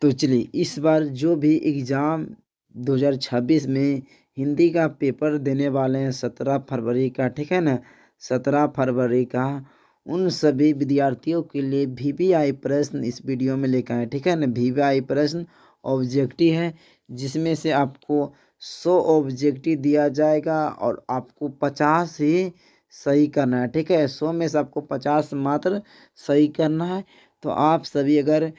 तो चलिए इस बार जो भी एग्ज़ाम 2026 में हिंदी का पेपर देने वाले हैं 17 फरवरी का, ठीक है ना, 17 फरवरी का, उन सभी विद्यार्थियों के लिए वीवीआई प्रश्न इस वीडियो में लेकर आए, ठीक है ना। वीवीआई प्रश्न ऑब्जेक्टिव है, जिसमें से आपको 100 ऑब्जेक्टिव दिया जाएगा और आपको 50 ही सही करना है, ठीक है। 100 में से आपको 50 मात्र सही करना है। तो आप सभी अगर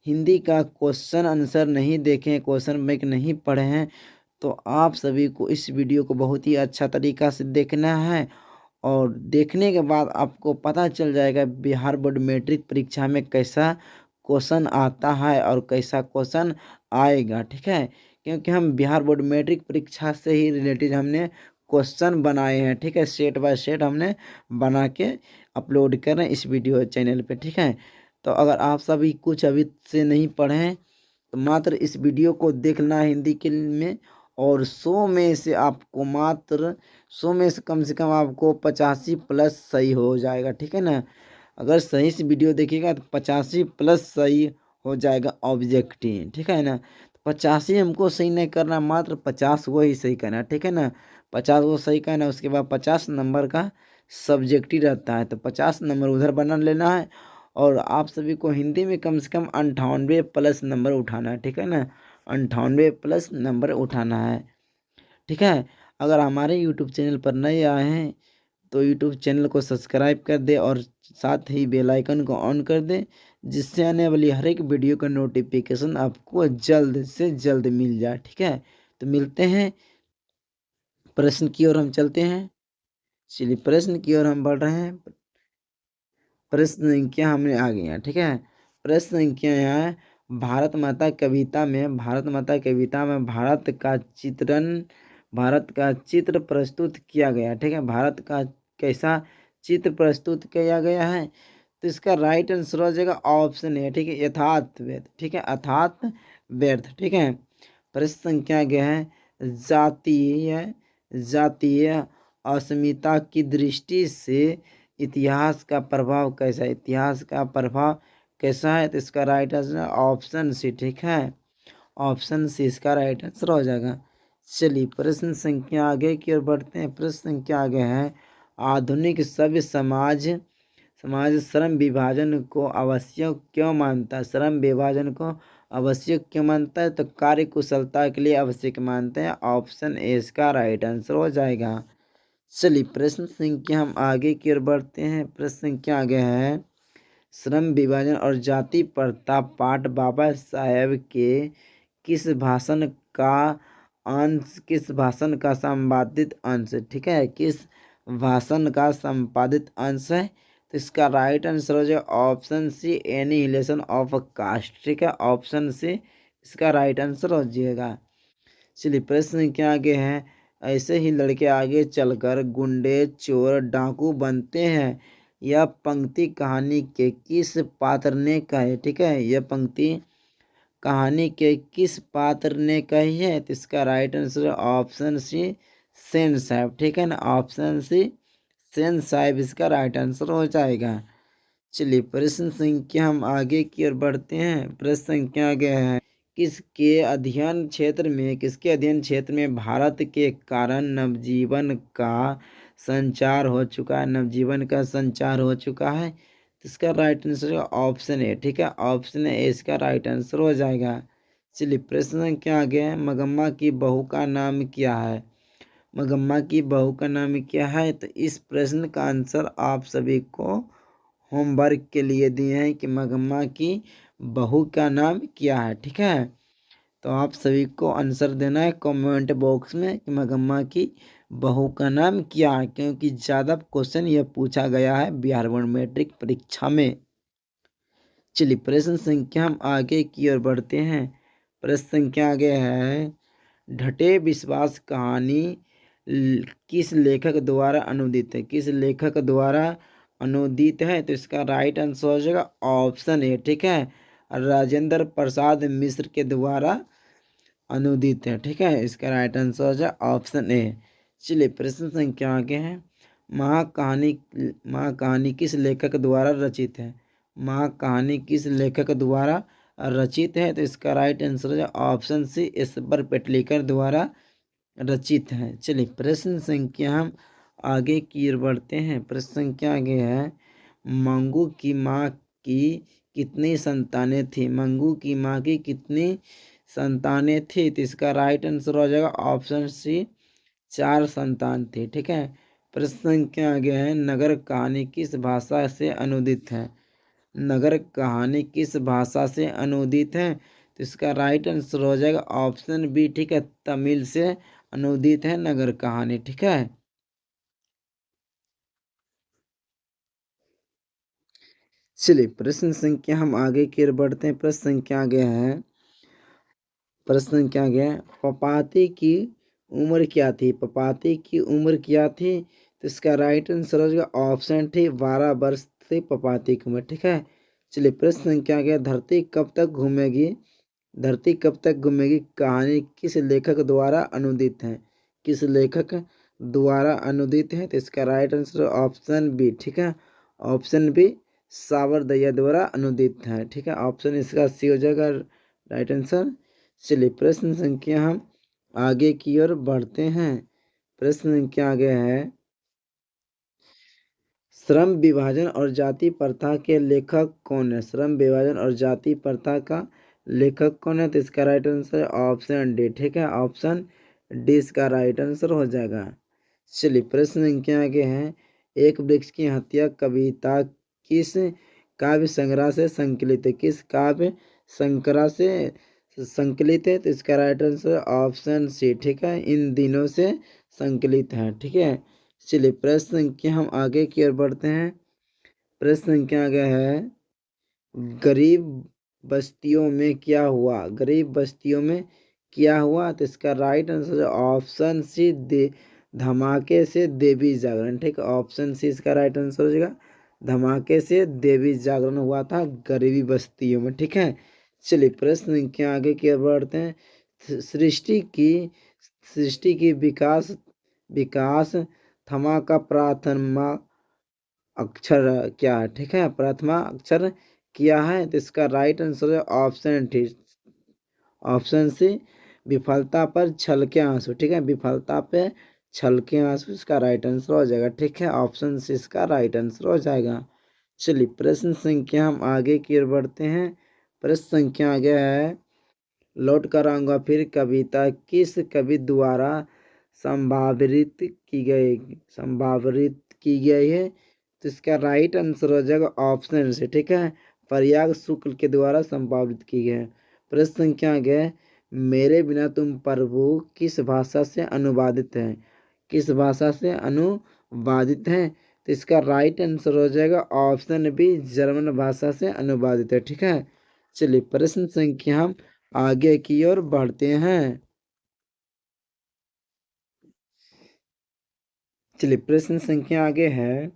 हिंदी का क्वेश्चन आंसर नहीं देखें, क्वेश्चन बैंक नहीं पढ़े हैं, तो आप सभी को इस वीडियो को बहुत ही अच्छा तरीक़ा से देखना है। और देखने के बाद आपको पता चल जाएगा बिहार बोर्ड मैट्रिक परीक्षा में कैसा क्वेश्चन आता है और कैसा क्वेश्चन आएगा, ठीक है। क्योंकि हम बिहार बोर्ड मैट्रिक परीक्षा से ही रिलेटेड हमने क्वेश्चन बनाए हैं, ठीक है। सेट बाय सेट हमने बना के अपलोड कर रहे हैं इस वीडियो चैनल पे, ठीक है। तो अगर आप सभी कुछ अभी से नहीं पढ़े हैं तो मात्र इस वीडियो को देखना है हिंदी के में, और 100 में से आपको मात्र 100 में से कम आपको 85 प्लस सही हो जाएगा, ठीक है ना। अगर सही से वीडियो देखिएगा तो 85 प्लस सही हो जाएगा ऑब्जेक्टिव, ठीक है ना। तो 85 हमको सही नहीं करना, मात्र 50 वो ही सही करना, ठीक है ना। 50 वो सही करना, उसके बाद 50 नंबर का सब्जेक्टिव रहता है, तो 50 नंबर उधर बना लेना है। और आप सभी को हिंदी में कम से कम 98 प्लस नंबर उठाना है, ठीक है ना। 98 प्लस नंबर उठाना है, ठीक है। अगर हमारे यूट्यूब चैनल पर नए आए हैं तो यूट्यूब चैनल को सब्सक्राइब कर दे और साथ ही बेल आइकन को ऑन कर दे, जिससे आने वाली हर एक वीडियो का नोटिफिकेशन आपको जल्द से जल्द मिल जाए, ठीक है। तो मिलते हैं, प्रश्न की ओर हम चलते हैं। चलिए प्रश्न की ओर हम बढ़ रहे हैं। प्रश्न संख्या हमने आ गई हैं, ठीक है। प्रश्न संख्या यहाँ है, भारत माता कविता में भारत का चित्र प्रस्तुत किया गया, ठीक है। भारत का कैसा चित्र प्रस्तुत किया गया है, तो इसका राइट आंसर हो जाएगा ऑप्शन है, ठीक है, यथार्थ व्यर्थ, ठीक है, अर्थात व्यर्थ, ठीक है। प्रश्न संख्या गया है, जातीय अस्मिता की दृष्टि से इतिहास का प्रभाव कैसा है, इतिहास का प्रभाव कैसा है, तो इसका राइट आंसर ऑप्शन सी, ठीक है, ऑप्शन सी इसका राइट आंसर हो जाएगा। चलिए प्रश्न संख्या आगे की ओर बढ़ते हैं। प्रश्न संख्या आगे है, आधुनिक सभ्य समाज श्रम विभाजन को आवश्यक क्यों मानता है, श्रम विभाजन को आवश्यक क्यों मानता है, तो कार्य कुशलता के लिए आवश्यक मानते हैं, ऑप्शन ए इसका राइट आंसर हो जाएगा। चलिए प्रश्न संख्या हम आगे की ओर बढ़ते हैं। प्रश्न संख्या आगे है, श्रम विभाजन और जाति प्रथा पाठ बाबा साहेब के किस भाषण का संपादित अंश, ठीक है, किस भाषण का संपादित अंश है, तो इसका राइट आंसर हो जाएगा option C annihilation of caste, ठीक है, ऑप्शन सी इसका राइट आंसर हो जाएगा। चलिए प्रश्न क्या आगे है, ऐसे ही लड़के आगे चलकर गुंडे चोर डाकू बनते हैं, यह पंक्ति कहानी के किस पात्र ने कही, ठीक है, यह पंक्ति कहानी के किस पात्र ने कही है, तो इसका right answer option C Sen साहब, ठीक है ना, ऑप्शन सी सेन साहब इसका राइट आंसर हो जाएगा। चलिए प्रश्न संख्या हम आगे की ओर बढ़ते हैं। प्रश्न संख्या आगे है, किसके अध्ययन क्षेत्र में भारत के कारण नवजीवन का संचार हो चुका है, नवजीवन का संचार हो चुका है, तो इसका राइट आंसर ऑप्शन है, ठीक है, ऑप्शन ए इसका राइट आंसर हो जाएगा। चलिए प्रश्न संख्या आगे है, मगम्मा की बहू का नाम क्या है, मगम्मा की बहू का नाम क्या है, तो इस प्रश्न का आंसर आप सभी को होमवर्क के लिए दिए हैं कि मगम्मा की बहू का नाम क्या है, ठीक है। तो आप सभी को आंसर देना है कमेंट बॉक्स में कि मगम्मा की बहू का नाम क्या है, क्योंकि ज़्यादा क्वेश्चन यह पूछा गया है बिहार बोर्ड मैट्रिक परीक्षा में। चलिए प्रश्न संख्या हम आगे की ओर बढ़ते हैं। प्रश्न संख्या आगे है, ढटे विश्वास कहानी किस लेखक द्वारा अनुदित है, किस लेखक द्वारा अनुदित है, तो इसका राइट आंसर हो जाएगा ऑप्शन ए, ठीक है, राजेंद्र प्रसाद मिश्र के द्वारा अनुदित है, ठीक है, इसका राइट आंसर हो जाएगा ऑप्शन ए। चलिए प्रश्न संख्या आगे है, महाकहानी किस लेखक द्वारा रचित है, महाकहानी किस लेखक द्वारा रचित है? तो इसका राइट आंसर है ऑप्शन सी, ईश्वर पेटलीकर द्वारा रचित है। चलिए प्रश्न संख्या हम आगे की ओर बढ़ते हैं। प्रश्न संख्या आगे है, मंगू की माँ की कितनी संतानें थी? मंगू की माँ की कितनी संतानें थी? तो इसका राइट आंसर हो जाएगा ऑप्शन सी, 4 संतान थे। ठीक है। प्रश्न संख्या आगे है, नगर कहानी किस भाषा से अनुदित है? नगर कहानी किस भाषा से अनुदित है? तो इसका राइट आंसर हो जाएगा ऑप्शन बी। ठीक है, तमिल से अनुदित है नगर कहानी। ठीक है। चलिए प्रश्न संख्या हम आगे की ओर बढ़ते हैं। प्रश्न संख्या आगे है, प्रश्न क्या गया, पपाती की उम्र क्या थी? पपाती की उम्र क्या थी? तो इसका राइट आंसर हो जाएगा ऑप्शन टी, 12 वर्ष थी पपाती की उम्र। ठीक है। चलिए प्रश्न क्या गया, धरती कब तक घूमेगी? धरती कब तक घूमेगी कहानी किस लेखक द्वारा अनुदित है? किस लेखक द्वारा अनुदित है? तो इसका राइट आंसर ऑप्शन बी। ठीक है, ऑप्शन बी, सावरदत्त द्वारा अनुदित है। ठीक है, ऑप्शन इसका सी हो जाएगा राइट आंसर। चलिए प्रश्न संख्या हम आगे की ओर बढ़ते हैं। प्रश्न संख्या आगे है, श्रम विभाजन और जाति प्रथा के लेखक कौन है? श्रम विभाजन और जाति प्रथा का लेखक कौन है? तो इसका राइट आंसर है ऑप्शन डी। ठीक है, ऑप्शन डी इसका राइट आंसर हो जाएगा। चलिए प्रश्न संख्या आगे है, एक वृक्ष की हत्या कविता किस काव्य संग्रह से संकलित है? किस काव्य संग्रह से संकलित है? तो इसका राइट आंसर ऑप्शन सी। ठीक है, इन दिनों से संकलित है। ठीक है। चलिए प्रश्न संख्या हम आगे की ओर बढ़ते हैं। प्रश्न संख्या आगे है, गरीब बस्तियों में क्या हुआ? गरीब बस्तियों में क्या हुआ? तो इसका राइट आंसर ऑप्शन सी, धमाके से देवी जागरण। ठीक है, ऑप्शन सी इसका राइट आंसर हो जाएगा, धमाके से देवी जागरण हुआ था गरीबी बस्तियों में। ठीक है। चलिए प्रश्न संख्या आगे की ओर बढ़ते हैं। सृष्टि की विकास विकास थमा का प्राथमा अक्षर क्या है? ठीक है, प्रथमा अक्षर क्या है? तो इसका राइट आंसर है ऑप्शन डी, ऑप्शन सी, विफलता पर छलके आंसू। ठीक है, विफलता पे छलके आंसू इसका राइट आंसर हो जाएगा। ठीक है, ऑप्शन सी इसका राइट आंसर हो जाएगा। चलिए प्रश्न संख्या हम आगे की ओर बढ़ते हैं। प्रश्न संख्या आगे है, लौट कर आऊंगा फिर कविता किस कवि द्वारा संभावित की गई है? तो इसका राइट आंसर हो जाएगा ऑप्शन से। ठीक है, प्रयाग शुक्ल के द्वारा संभावित की गई है। प्रश्न संख्या आगे है, मेरे बिना तुम प्रभु किस भाषा से अनुवादित है? किस भाषा से अनुवादित है? तो इसका राइट आंसर हो जाएगा ऑप्शन बी, जर्मन भाषा से अनुवादित है। ठीक है। चलिए प्रश्न संख्या हम आगे की ओर बढ़ते हैं। चलिए प्रश्न संख्या आगे है,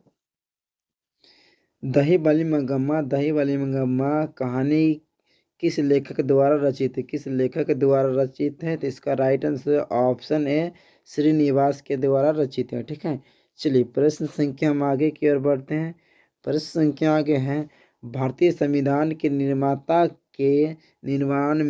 दही वाली मंगम्मा कहानी किस लेखक द्वारा रचित है? किस लेखक द्वारा रचित है? तो इसका right answer option A, Srinivas के द्वारा रचित है। ठीक है। चलिए प्रश्न संख्या हम आगे की ओर बढ़ते हैं। प्रश्न संख्या आगे है, भारतीय संविधान के निर्माता के निर्माण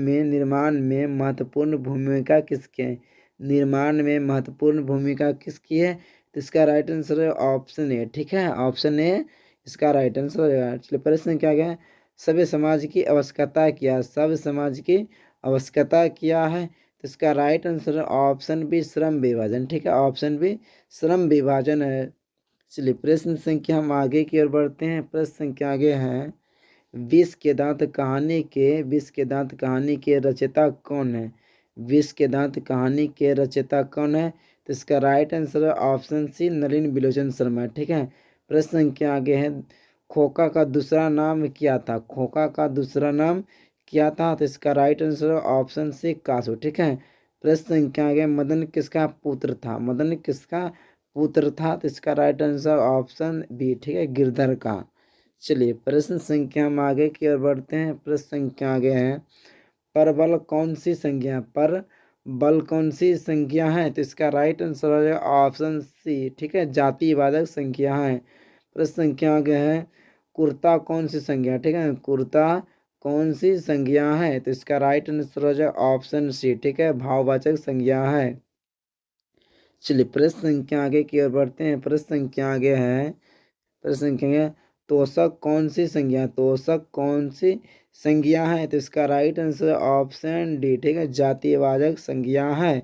में महत्वपूर्ण भूमिका किसकी है? निर्माण में महत्वपूर्ण भूमिका किसकी है? तो इसका राइट आंसर है ऑप्शन ए। ठीक है, ऑप्शन ए इसका राइट आंसर हो जाएगा। चलिए प्रश्न क्या गया, सभ्य समाज की आवश्यकता क्या? सभ्य समाज की आवश्यकता क्या है? तो इसका राइट आंसर है ऑप्शन बी, श्रम विभाजन। ठीक है, ऑप्शन बी श्रम विभाजन है। चलिए प्रश्न संख्या हम आगे की ओर बढ़ते हैं। प्रश्न संख्या आगे है, विष के दांत कहानी के रचयिता कौन है? विष के दांत कहानी के रचयिता कौन है? तो इसका राइट आंसर है ऑप्शन सी, नलिन बिलोचन शर्मा। ठीक है। प्रश्न संख्या आगे है, खोका का दूसरा नाम क्या था? खोका का दूसरा नाम क्या था? तो इसका राइट आंसर है ऑप्शन सी, कासू। ठीक है। प्रश्न संख्या आगे, मदन किसका पुत्र था? मदन किसका पुत्र था? तो इसका राइट आंसर ऑप्शन बी। ठीक है, गिरधर का। चलिए प्रश्न संख्या हम आगे की ओर बढ़ते हैं। प्रश्न संख्या आगे है, परबल कौन सी संख्या है? पर बल कौन सी संख्या है? तो इसका राइट आंसर हो जाएगा ऑप्शन सी। ठीक है, जातिवाचक संख्या है। प्रश्न संख्या आगे है, कुर्ता कौन सी संख्या है? ठीक है, कुर्ता कौन सी संज्ञा है? तो इसका राइट आंसर हो जाएगा ऑप्शन सी, ठीक है, भाववाचक संज्ञा है। चलिए प्रश्न संख्या आगे की ओर बढ़ते हैं। प्रश्न संख्या आगे है, प्रश्न संख्या तोषक कौन सी संज्ञा, तोषक कौन सी संज्ञा है? तो इसका राइट आंसर ऑप्शन डी, ठीक है, जातिवाचक संज्ञा है।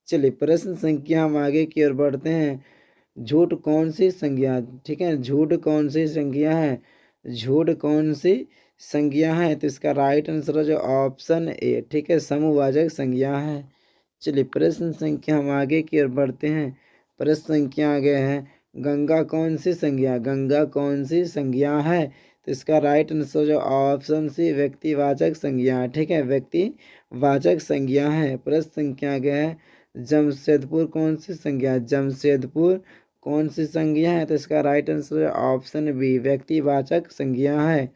चलिए प्रश्न संख्या हम आगे की ओर बढ़ते हैं। झूठ कौन सी संज्ञा, ठीक है, झूठ कौन सी संज्ञा है? झूठ कौन सी संज्ञा है? तो इसका राइट आंसर हो जो ऑप्शन ए, ठीक है, समूहवाचक संज्ञा है। चलिए प्रश्न संख्या हम आगे की ओर बढ़ते हैं। प्रश्न संख्या आगे है, गंगा कौन सी संज्ञा, गंगा कौन सी संज्ञा है? तो इसका राइट आंसर जो ऑप्शन सी व्यक्तिवाचक संज्ञा है, ठीक है, व्यक्तिवाचक संज्ञा है। प्रश्न संख्या आगे है, जमशेदपुर कौन सी संज्ञा है, जमशेदपुर कौन सी संज्ञा है? तो इसका राइट आंसर ऑप्शन बी, व्यक्तिवाचक संज्ञा है।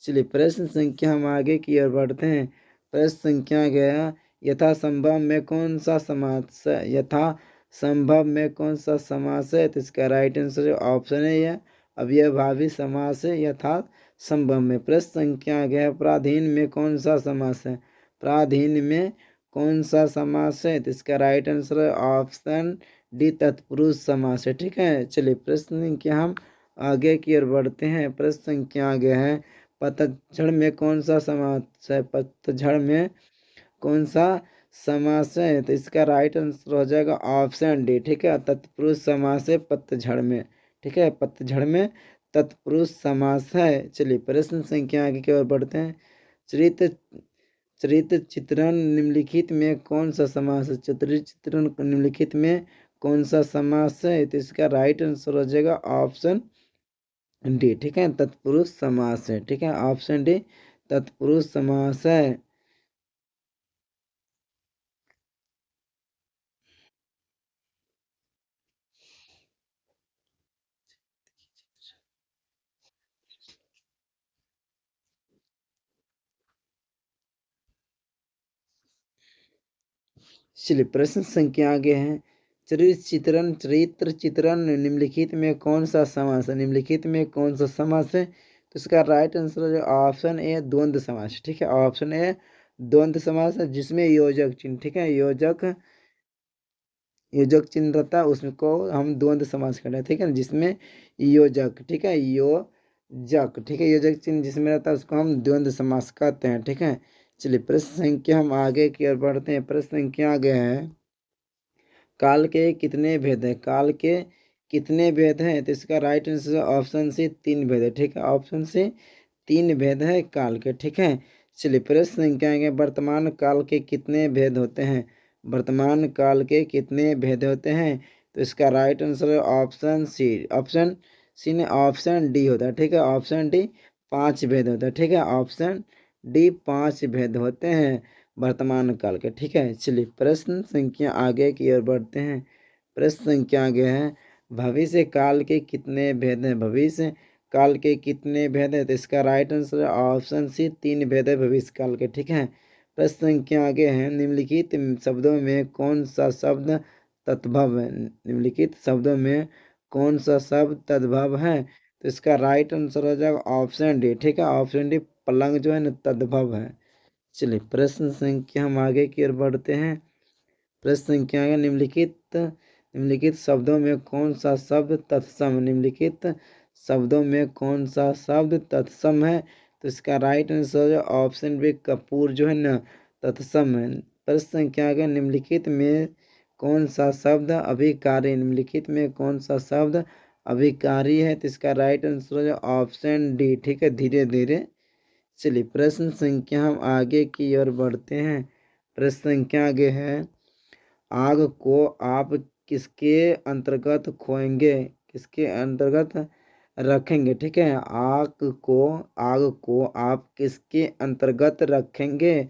चलिए प्रश्न संख्या हम आगे की ओर बढ़ते हैं। प्रश्न संख्या गया, यथा संभव में कौन सा समास है, यथा संभव में कौन सा समास है? तो इसका राइट आंसर ऑप्शन है या अव्ययभावी समास है यथा संभव में। प्रश्न संख्या गया, प्राधीन में कौन सा समास है, प्राधीन में कौन सा समास है? तो इसका राइट आंसर ऑप्शन डी, तत्पुरुष समास है, ठीक है। चलिए प्रश्न संख्या हम आगे की ओर बढ़ते हैं। प्रश्न संख्या आगे है, पतझड़ में कौन सा समास है, पतझड़ में कौन सा समास है? तो इसका राइट आंसर हो जाएगा ऑप्शन डी, ठीक है, तत्पुरुष समास है पतझड़ में, ठीक है, पतझड़ में तत्पुरुष समास है। चलिए प्रश्न संख्या आगे की ओर बढ़ते हैं। चरित्र चरित्र चित्रण निम्नलिखित में कौन सा समास है, चरित्र चित्रण निम्नलिखित में कौन सा समास है? तो इसका राइट आंसर हो जाएगा ऑप्शन डी, ठीक है, तत्पुरुष समास है, ठीक है, ऑप्शन डी तत्पुरुष समास है। चलिए प्रश्न संख्या आगे है, चरित्र चित्रण निम्नलिखित में कौन सा समास है, निम्नलिखित में कौन सा समास है? तो इसका राइट आंसर है ऑप्शन ए, द्वंद्व समास, ठीक है, ऑप्शन ए द्वंद्व समास है, जिसमें योजक चिन्ह, ठीक है, योजक चिन्ह रहता है उसको हम द्वंद्व समास कहते हैं, ठीक है, जिसमें योजक, ठीक है, योजक, ठीक है, योजक चिन्ह जिसमें रहता है उसको हम द्वंद्व समास कहते हैं, ठीक है। चलिए प्रश्न संख्या हम आगे की ओर बढ़ते हैं। प्रश्न संख्या आगे है, काल के कितने भेद हैं, काल के कितने भेद हैं? तो इसका राइट आंसर ऑप्शन सी, तीन भेद है, ठीक है, ऑप्शन सी तीन भेद है काल के, ठीक है। चलिए प्रश्न संख्या आगे, वर्तमान काल के कितने भेद होते हैं, वर्तमान काल के कितने भेद होते हैं? तो इसका right answer option C, option C ने ऑप्शन डी होता है, ठीक है, ऑप्शन डी पांच भेद होता है, ठीक है, ऑप्शन डी पांच भेद होते हैं वर्तमान काल के, ठीक है। चलिए प्रश्न संख्या आगे की ओर बढ़ते हैं। प्रश्न संख्या आगे है, भविष्य काल के कितने भेद हैं, भविष्य काल के कितने भेद हैं? तो इसका राइट आंसर ऑप्शन सी, तीन भेद है भविष्य काल के, ठीक है। प्रश्न संख्या आगे है, निम्नलिखित शब्दों में कौन सा शब्द तद्भव है, निम्नलिखित शब्दों में कौन सा शब्द तद्भव है? तो इसका राइट आंसर हो जाएगा ऑप्शन डी, ठीक है, ऑप्शन डी पलंग जो है ना तद्भव है। चलिए प्रश्न संख्या हम आगे की ओर बढ़ते हैं। प्रश्न संख्या है, निम्नलिखित शब्दों में कौन सा शब्द तत्सम, निम्नलिखित शब्दों में कौन सा शब्द तत्सम है? तो इसका राइट आंसर ऑप्शन बी, कपूर जो है ना तत्सम है। प्रश्न संख्या है, निम्नलिखित में कौन सा शब्द अभिकारी, निम्नलिखित में कौन सा शब्द अभिकारी है? तो इसका राइट आंसर ऑप्शन डी, ठीक है, धीरे धीरे। चलिए प्रश्न संख्या हम आगे की ओर बढ़ते हैं। प्रश्न संख्या आगे है, आग को आप किसके अंतर्गत खोएंगे, किसके अंतर्गत रखेंगे, ठीक है, आग को आप किसके अंतर्गत रखेंगे?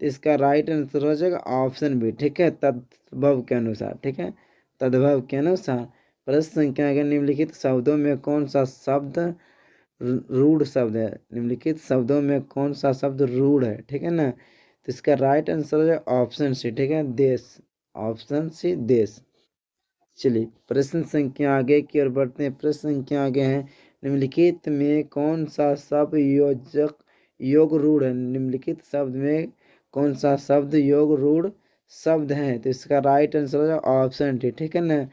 तो इसका राइट आंसर हो जाएगा ऑप्शन बी, ठीक है, तद्भव के अनुसार, ठीक है, तद्भव के अनुसार। प्रश्न संख्या के, निम्नलिखित शब्दों में कौन सा शब्द रूढ़ शब्द है, निम्नलिखित शब्दों में कौन सा शब्द रूढ़ है, ठीक है ना? तो इसका राइट आंसर है ऑप्शन सी, ठीक है, देश, ऑप्शन सी देश। चलिए प्रश्न संख्या आगे की ओर बढ़ते हैं। प्रश्न संख्या आगे है, निम्नलिखित में कौन सा शब्द योग रूढ़ है। निम्नलिखित शब्द में कौन सा शब्द योग रूढ़ शब्द है? तो इसका राइट आंसर हो जाएगा ऑप्शन डी, ठीक है ना।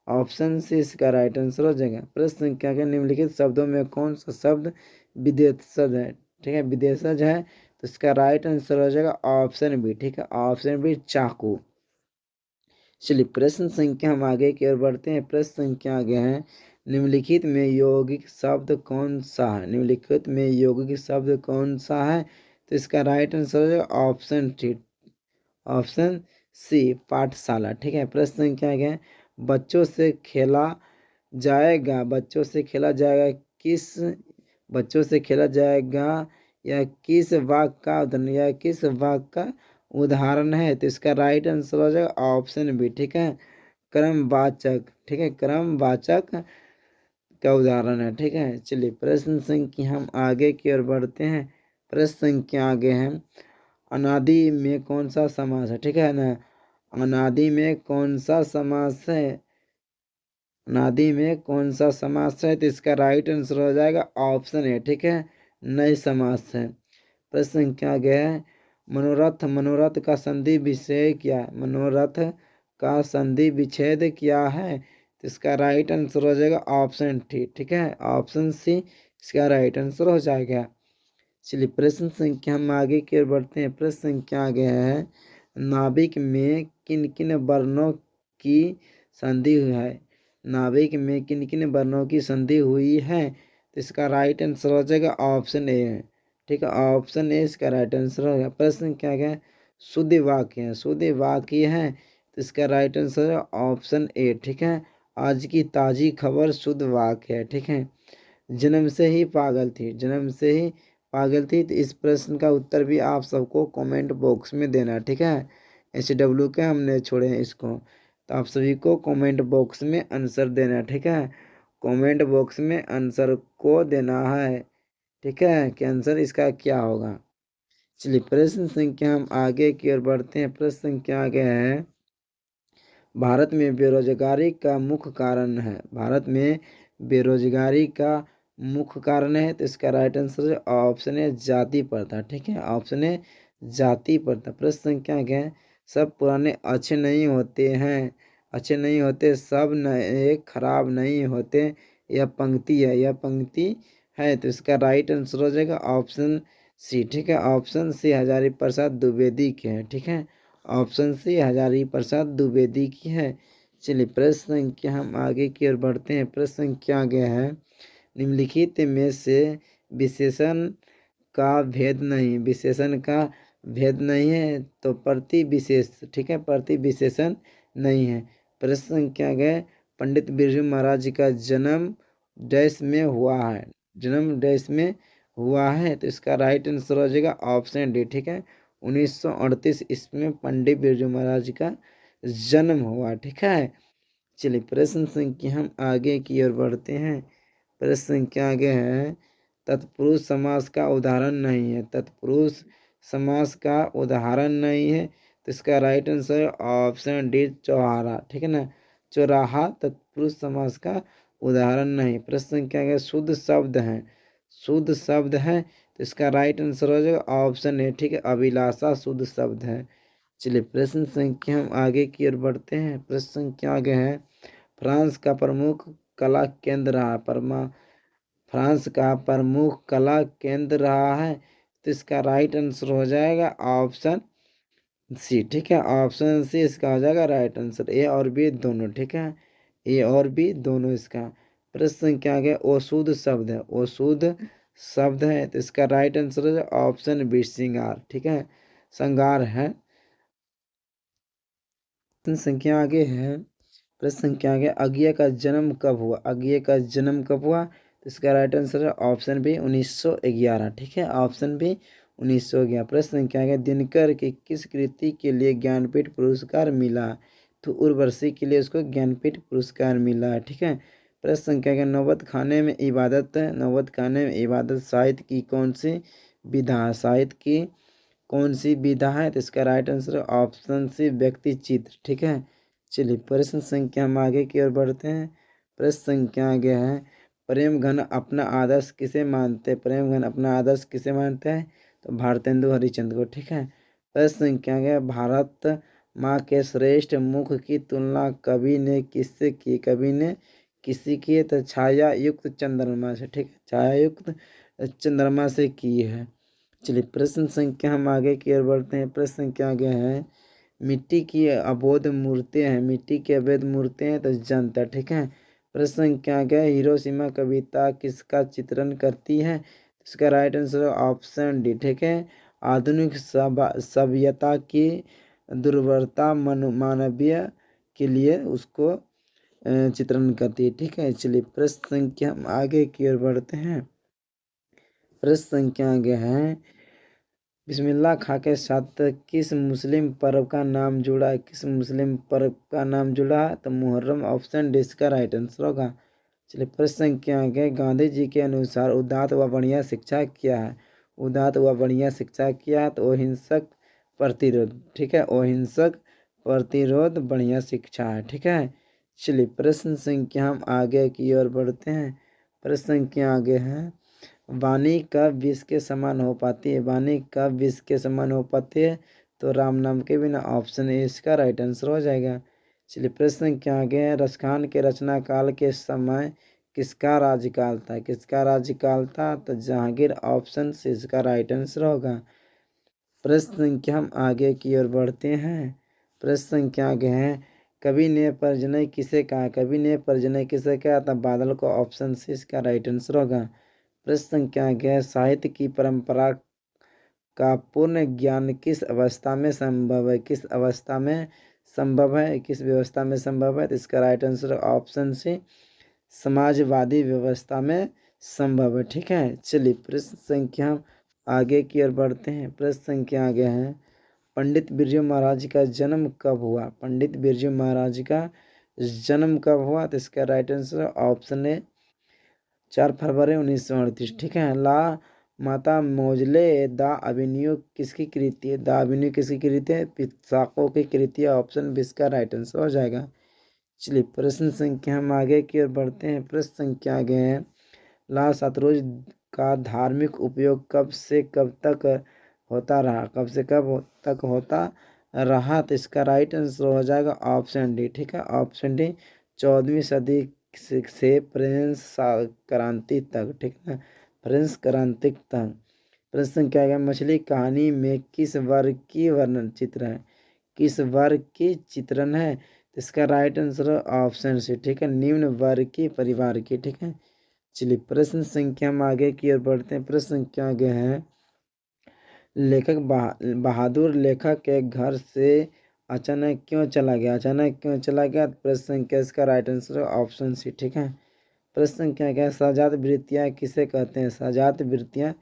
ऑप्शन सी इसका राइट आंसर हो जाएगा। प्रश्न संख्या के निम्नलिखित शब्दों में कौन सा शब्द विदेशज है? ठीक है, विदेशज है, तो इसका राइट आंसर हो जाएगा ऑप्शन बी, ठीक है, ऑप्शन बी चाकू। चलिए प्रश्न संख्या हम आगे की ओर बढ़ते हैं। प्रश्न संख्या आगे है, निम्नलिखित में यौगिक शब्द कौन सा है? निम्नलिखित में यौगिक शब्द कौन सा है? तो इसका राइट आंसर हो जाएगा ऑप्शन टी, ऑप्शन सी पाठशाला, ठीक है। प्रश्न संख्या आगे है, बच्चों से खेला जाएगा, बच्चों से खेला जाएगा किस, बच्चों से खेला जाएगा या किस वाक्य का उदाहरण, या किस वाक्य का उदाहरण है? तो इसका राइट आंसर हो जाएगा ऑप्शन बी, ठीक है, क्रमवाचक, ठीक है, क्रमवाचक का उदाहरण है, ठीक है। चलिए प्रश्न संख्या हम आगे की ओर बढ़ते हैं। प्रश्न संख्या आगे है, अनादि में कौन सा समास है? ठीक है ना, अनादि में कौन सा समास है? अनादि में कौन सा समास है? तो इसका राइट आंसर हो जाएगा ऑप्शन ए, ठीक है, नई समास है। प्रश्न संख्या आगे है, मनोरथ, मनोरथ का संधि विच्छेद क्या है? मनोरथ का संधि विच्छेद क्या है? तो इसका राइट आंसर हो जाएगा ऑप्शन टी, ठीक है, ऑप्शन सी इसका राइट आंसर हो जाएगा। चलिए प्रश्न संख्या हम आगे की ओर बढ़ते हैं। प्रश्न संख्या आगे है, नाभिक में किन किन वर्णों की संधि हुई है? नाभिक में किन किन वर्णों की संधि हुई है? तो इसका राइट आंसर हो जाएगा ऑप्शन ए है, ठीक है, ऑप्शन ए इसका राइट आंसर होगा। प्रश्न क्या है, शुद्ध वाक्य है, शुद्ध वाक्य है, तो इसका राइट आंसर है ऑप्शन ए, ठीक है। आज की ताजी खबर शुद्ध वाक्य है, ठीक है। जन्म से ही पागल थी, जन्म से ही पागल थी, तो इस प्रश्न का उत्तर भी आप सबको कमेंट बॉक्स में देना, ठीक है। SW के हमने छोड़े हैं इसको, तो आप सभी को कमेंट बॉक्स में आंसर देना, ठीक है, कमेंट बॉक्स में आंसर को देना है, ठीक है, कि आंसर इसका क्या होगा। चलिए प्रश्न संख्या हम आगे की ओर बढ़ते हैं। प्रश्न संख्या आगे है, भारत में बेरोजगारी का मुख्य कारण है, भारत में बेरोजगारी का मुख्य कारण है, तो इसका राइट आंसर है ऑप्शन है जाति प्रथा, ठीक है, ऑप्शन है जाति प्रथा। प्रश्न संख्या क्या है, सब पुराने अच्छे नहीं होते हैं, अच्छे नहीं होते, सब नए खराब नहीं होते, यह पंक्ति है, यह पंक्ति है, तो इसका राइट आंसर हो जाएगा ऑप्शन सी, ठीक है, ऑप्शन सी हजारी प्रसाद द्विवेदी के है, ठीक है, ऑप्शन सी हजारी प्रसाद द्विवेदी की है। चलिए प्रश्न संख्या हम आगे की ओर बढ़ते हैं। प्रश्न संख्या आगे है, निम्नलिखित में से विशेषण का भेद नहीं, विशेषण का भेद नहीं है, तो प्रति विशेष, ठीक है, प्रति विशेषण नहीं है। प्रश्न संख्या आगे, पंडित बिरजू महाराज का जन्म डैश में हुआ है, जन्म डैश में हुआ है, तो इसका राइट आंसर हो जाएगा ऑप्शन डी, ठीक है, 1938 ईस्वी में पंडित बिरजू महाराज का जन्म हुआ, ठीक है। चलिए प्रश्न संख्या हम आगे की ओर बढ़ते हैं। प्रश्न संख्या आगे है, तत्पुरुष समास का उदाहरण नहीं है, तत्पुरुष समास का उदाहरण नहीं है, तो इसका राइट आंसर है ऑप्शन डी चौहारा, ठीक है ना, चौराहा तत्पुरुष समास का उदाहरण नहीं। प्रश्न संख्या आगे, शुद्ध शब्द है, शुद्ध शब्द है, तो इसका राइट आंसर हो जाएगा ऑप्शन ए, ठीक है, अभिलाषा शुद्ध शब्द है। चलिए प्रश्न संख्या हम आगे की ओर बढ़ते हैं। प्रश्न संख्या आगे है, फ्रांस का प्रमुख कला केंद्र रहा, फ्रांस का प्रमुख कला केंद्र रहा है, तो इसका राइट आंसर हो जाएगा ऑप्शन सी, ठीक है, ऑप्शन सी इसका हो जाएगा राइट आंसर, ए और बी दोनों, ठीक है, ए और बी दोनों इसका। प्रश्न संख्या आगे, ओशुद्ध शब्द है, ओशुद्ध शब्द है, तो इसका राइट आंसर है ऑप्शन बी श्रृंगार, ठीक है, श्रृंगार है। प्रश्न संख्या आगे है, प्रश्न संख्या आगे, अज्ञे का जन्म कब हुआ, अज्ञे का जन्म कब हुआ, तो इसका राइट आंसर है ऑप्शन बी 1911, ठीक है, ऑप्शन बी 1911। प्रश्न संख्या आगे, दिनकर की किस कृति के लिए ज्ञानपीठ पुरस्कार मिला, तो उर्वशी के लिए उसको ज्ञानपीठ पुरस्कार मिला है, ठीक है। प्रश्न संख्या आगे, नौबत खाने में इबादत, नौबत खाने में इबादत साहित्य की कौन सी विधा, साहित्य की कौन सी विधा है, तो इसका राइट आंसर ऑप्शन सी व्यक्ति चित्र, ठीक है। चलिए प्रश्न संख्या हम आगे की ओर बढ़ते हैं। प्रश्न संख्या आगे है, प्रेम घन अपना आदर्श किसे मानते हैं? प्रेम घन अपना आदर्श किसे मानते हैं? तो भारतेंदु हरिश्चंद्र को। ठीक है। प्रश्न क्या है? भारत माँ के श्रेष्ठ मुख की तुलना कवि ने किससे की? कवि ने किसी की? तो छाया युक्त चंद्रमा से। ठीक है, छाया युक्त चंद्रमा से की है। चलिए प्रश्न संख्या हम आगे की ओर बढ़ते हैं। प्रश्न संख्या आगे है, मिट्टी की अबोध मूर्तियां हैं, मिट्टी की अवैध मूर्तियां हैं तो जनता। ठीक है। प्रश्न संख्या आगे, हिरोशिमा कविता किसका चित्रण करती है? इसका राइट आंसर ऑप्शन डी। ठीक है। आधुनिक सभ्यता की दुर्बलता मानवीय के लिए उसको चित्रण करती है। ठीक है। चलिए प्रश्न संख्या हम आगे की ओर बढ़ते हैं। प्रश्न संख्या आगे है, बिस्मिल्लाह खां के साथ किस मुस्लिम पर्व का नाम जुड़ा है? किस मुस्लिम पर्व का नाम जुड़ा है? तो मुहर्रम। ऑप्शन डी इसका राइट आंसर होगा। चलिए प्रश्न संख्या आगे, गांधी जी के अनुसार उदात्त व बढ़िया शिक्षा क्या है? उदात्त व बढ़िया शिक्षा क्या है? तो अहिंसक प्रतिरोध। ठीक है, अहिंसक प्रतिरोध बढ़िया शिक्षा है। ठीक है। चलिए प्रश्न संख्या हम आगे की ओर बढ़ते हैं। प्रश्न संख्या आगे है, वाणी कब विष के समान हो पाती है? वाणी कब विष के समान हो पाती है? तो राम नाम के बिना। ऑप्शन ए इसका राइट आंसर हो जाएगा। चलिए प्रश्न क्या आगे है, रसखान के रचना काल के समय किसका राज्यकाल था? किसका राज्यकाल था? तो जहांगीर। ऑप्शन सी इसका राइट आंसर होगा। प्रश्न संख्या हम आगे की ओर बढ़ते हैं। प्रश्न संख्या आगे है, कवि ने परजनय किसे कहा? कवि ने परजनय किसे कहा? था बादल को। ऑप्शन सी इसका राइट आंसर होगा। प्रश्न संख्या आगे है, साहित्य की परंपरा का पूर्ण ज्ञान किस अवस्था में संभव है? किस अवस्था में संभव है? किस व्यवस्था में संभव है? तो इसका राइट आंसर ऑप्शन सी समाजवादी व्यवस्था में संभव है। ठीक है। चलिए प्रश्न संख्या आगे की ओर बढ़ते हैं। प्रश्न संख्या आगे है, पंडित बिरजू महाराज का जन्म कब हुआ? पंडित बिरजू महाराज का जन्म कब हुआ? तो इसका राइट आंसर ऑप्शन है 4 फरवरी 1938। ठीक है। ला माता मौजले द एवेन्यू किसकी कृति है? द एवेन्यू किसकी कृति है? पिसाको की कृति है। ऑप्शन बी इसका राइट आंसर हो जाएगा। चलिए प्रश्न संख्या हम आगे की ओर बढ़ते हैं। प्रश्न संख्या आगे है, ला सतरुज का धार्मिक उपयोग कब से कब तक होता रहा? कब से कब तक होता रहा? तो इसका राइट आंसर हो जाएगा ऑप्शन डी। ठीक है, ऑप्शन डी 14वीं सदी से फ्रेंच क्रांति तक। ठीक है, फ्रेंच क्रांति तक। प्रश्न क्या है, मछली कहानी में किस वर्ग की वर्णन चित्र है? किस वर्ग की चित्रण है? तो इसका राइट आंसर ऑप्शन सी। ठीक है, निम्न वर्ग की परिवार की। ठीक है। चलिए प्रश्न संख्या हम आगे की ओर बढ़ते हैं। प्रश्न संख्या आगे है, लेखक बहादुर लेखक के घर से अचानक क्यों चला गया? अचानक क्यों चला गया? प्रश्न संख्या इसका राइट आंसर ऑप्शन सी। ठीक है। प्रश्न संख्या क्या है, सहजात वृत्तियाँ किसे कहते हैं? सहजात वृत्तियाँ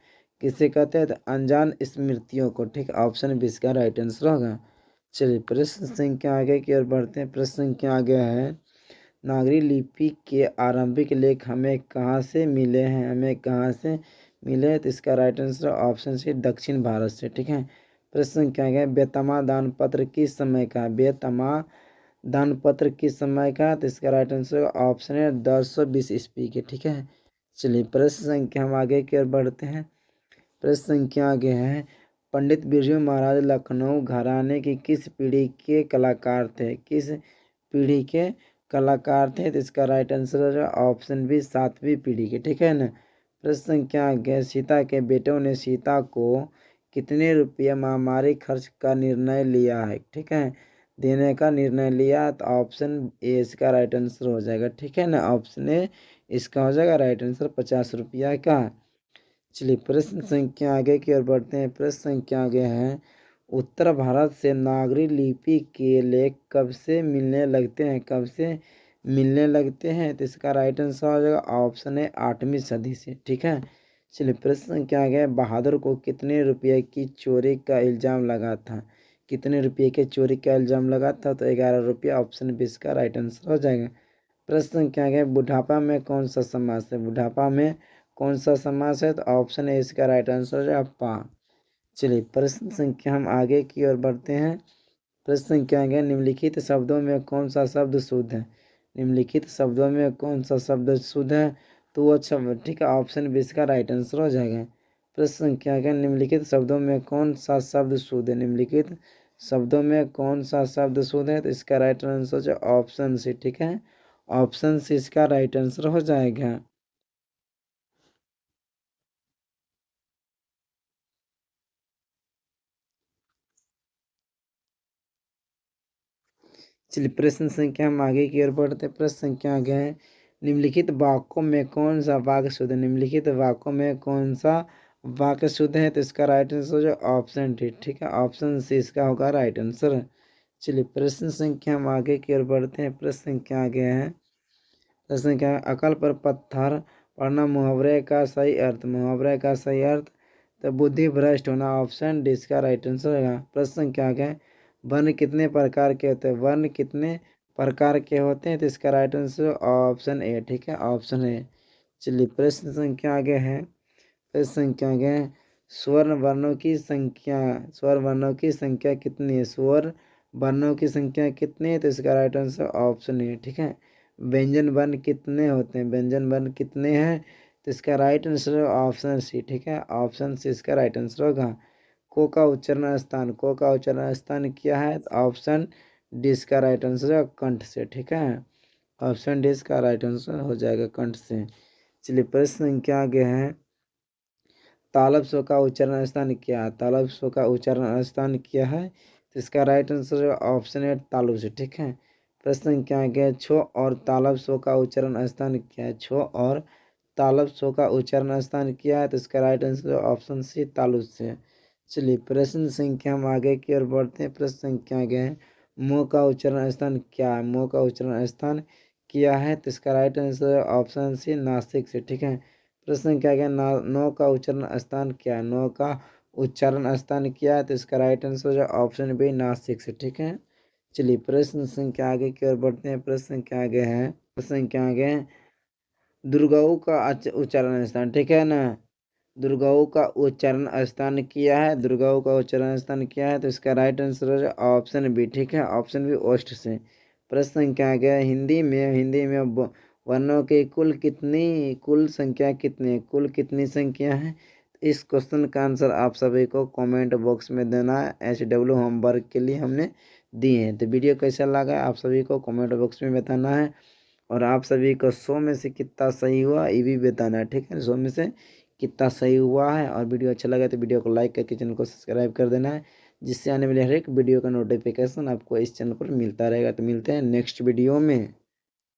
किसे कहते हैं? तो अनजान स्मृतियों को। ठीक है, ऑप्शन बी इसका राइट आंसर होगा। चलिए प्रश्न संख्या आगे की ओर बढ़ते हैं। प्रश्न संख्या आगे है, नागरी लिपि के आरंभिक लेख हमें कहाँ से मिले हैं? हमें कहाँ से मिले हैं? तो इसका राइट आंसर ऑप्शन सी दक्षिण भारत से। ठीक है। प्रश्न क्या है, बेतमा दान पत्र किस समय का? बेतमा दान पत्र किस समय का? तो इसका राइट आंसर ऑप्शन है 1020 ईस्वी के। ठीक है। चलिए प्रश्न संख्या हम आगे की ओर बढ़ते हैं। प्रश्न संख्या आगे है, पंडित बिरजू महाराज लखनऊ घराने की किस पीढ़ी के कलाकार थे? किस पीढ़ी के कलाकार थे? तो इसका राइट आंसर है ऑप्शन बी 7वीं पीढ़ी के। ठीक है ना। प्रश्न संख्या आगे, सीता के बेटों ने सीता को कितने रुपये महामारी खर्च का निर्णय लिया है? ठीक है, देने का निर्णय लिया। तो ऑप्शन ए इसका राइट आंसर हो जाएगा। ठीक है ना, ऑप्शन ए इसका हो जाएगा राइट आंसर 50 रुपया का। चलिए प्रश्न संख्या आगे की ओर बढ़ते हैं। प्रश्न संख्या आगे है, उत्तर भारत से नागरी लिपि के लेख कब से मिलने लगते हैं? कब से मिलने लगते हैं? तो इसका राइट आंसर हो जाएगा ऑप्शन है 8वीं सदी से। ठीक है। चलिए प्रश्न संख्या आगे है, बहादुर को कितने रुपये की चोरी का इल्ज़ाम लगा था? कितने रुपये के चोरी का इल्ज़ाम लगा था? तो 11 रुपया। ऑप्शन बी इसका राइट आंसर हो जाएगा। प्रश्न क्या है, बुढ़ापा में कौन सा समास है? बुढ़ापा में कौन सा समास है? तो ऑप्शन है इसका राइट आंसर हो जाएगा पा। चलिए प्रश्न संख्या हम आगे की ओर बढ़ते हैं। प्रश्न संख्या आगे, निम्नलिखित शब्दों में कौन सा शब्द शुद्ध है? निम्नलिखित शब्दों में कौन सा शब्द शुद्ध है? तो वो अच्छा ठीक है, ऑप्शन बी इसका राइट आंसर हो जाएगा। प्रश्न संख्या क्या, निम्नलिखित शब्दों में कौन सा शब्द शुद्ध है, निम्नलिखित शब्दों में कौन सा शब्द शुद्ध है, तो इसका राइट आंसर हो जाए ऑप्शन सी, ठीक है, ऑप्शन सी इसका राइट आंसर हो जाएगा। चलिए प्रश्न संख्या हम आगे की ओर बढ़ते हैं। प्रश्न संख्या आगे है, निम्नलिखित वाक्यों में कौन सा वाक्य शुद्ध है, निम्नलिखित वाक्यों में कौन सा वाक्य शुद्ध है, तो इसका राइट आंसर जो ऑप्शन डी, ठीक है, ऑप्शन सी इसका होगा राइट आंसर। चलिए प्रश्न संख्या हम आगे की ओर बढ़ते हैं। प्रश्न संख्या आगे है, प्रश्न संख्या अकल पर पत्थर पड़ना मुहावरे का सही अर्थ, मुहावरे का सही अर्थ, तो बुद्धि भ्रष्ट होना, ऑप्शन डी इसका राइट आंसर होगा। प्रश्न संख्या आगे है, वर्ण कितने प्रकार के होते हैं, वर्ण कितने प्रकार के होते हैं, तो इसका राइट आंसर ऑप्शन ए, ठीक है, ऑप्शन ए। चलिए प्रश्न संख्या आगे है, प्रश्न संख्या आगे है, स्वर्ण वर्णों की संख्या, स्वर वर्णों की संख्या कितनी है, स्वर वर्णों की संख्या कितनी है, तो इसका राइट आंसर ऑप्शन ए, ठीक है। व्यंजन वर्ण कितने होते हैं, व्यंजन वर्ण कितने हैं, तो इसका राइट आंसर ऑप्शन सी, ठीक है, ऑप्शन सी इसका राइट आंसर होगा। को का उच्चारण स्थान, को का उच्चारण स्थान क्या है, तो ऑप्शन डी इसका राइट आंसर है कंठ से, ठीक है, ऑप्शन डी इसका राइट आंसर हो जाएगा कंठ से। चलिए प्रश्न संख्या आगे है, तालब स्व का उच्चारण स्थान क्या है, तालब स्व का उच्चारण स्थान क्या है, तो इसका राइट आंसर ऑप्शन है तालु से, ठीक है। प्रश्न संख्या आगे है, छो और तालब स्व का उच्चारण स्थान क्या है, छो और तालब स्व का उच्चारण स्थान क्या है, तो इसका राइट आंसर ऑप्शन सी तालु से। चलिए प्रश्न संख्या हम आगे की ओर बढ़ते हैं। प्रश्न संख्या आगे है, मोह का उच्चारण स्थान क्या है, मोह का उच्चारण स्थान क्या है, तो इसका right answer option C Nashik से, ठीक है। प्रश्न क्या गया, नौ का उच्चारण स्थान क्या है, नौ का उच्चारण स्थान क्या है, तो इसका राइट आंसर है ऑप्शन बी नासिक से, ठीक है। चलिए प्रश्न संख्या आगे की ओर बढ़ते हैं। प्रश्न संख्या आगे है, प्रश्न संख्या आगे है, दुर्गाऊ का उच्चारण स्थान, ठीक है ना, दुर्गाऊ का उच्चारण स्थान किया है, दुर्गाऊ का उच्चारण स्थान किया है, तो इसका राइट आंसर है ऑप्शन बी, ठीक है, ऑप्शन बी ओस्ट से। प्रश्न संख्या आ गया, हिंदी में वर्णों की कुल संख्या कितनी है, कुल कितनी संख्या है, इस क्वेश्चन का आंसर आप सभी को कमेंट बॉक्स में देना है, HW होमवर्क के लिए हमने दिए हैं। तो वीडियो कैसा लगा आप सभी को कमेंट बॉक्स में बताना है, और आप सभी को 100 में से कितना सही हुआ ये भी बताना है, ठीक है, 100 में से कितना सही हुआ है। और वीडियो अच्छा लगा तो वीडियो को लाइक करके चैनल को सब्सक्राइब कर देना है, जिससे आने वाले हर एक वीडियो का नोटिफिकेशन आपको इस चैनल पर मिलता रहेगा। तो मिलते हैं नेक्स्ट वीडियो में।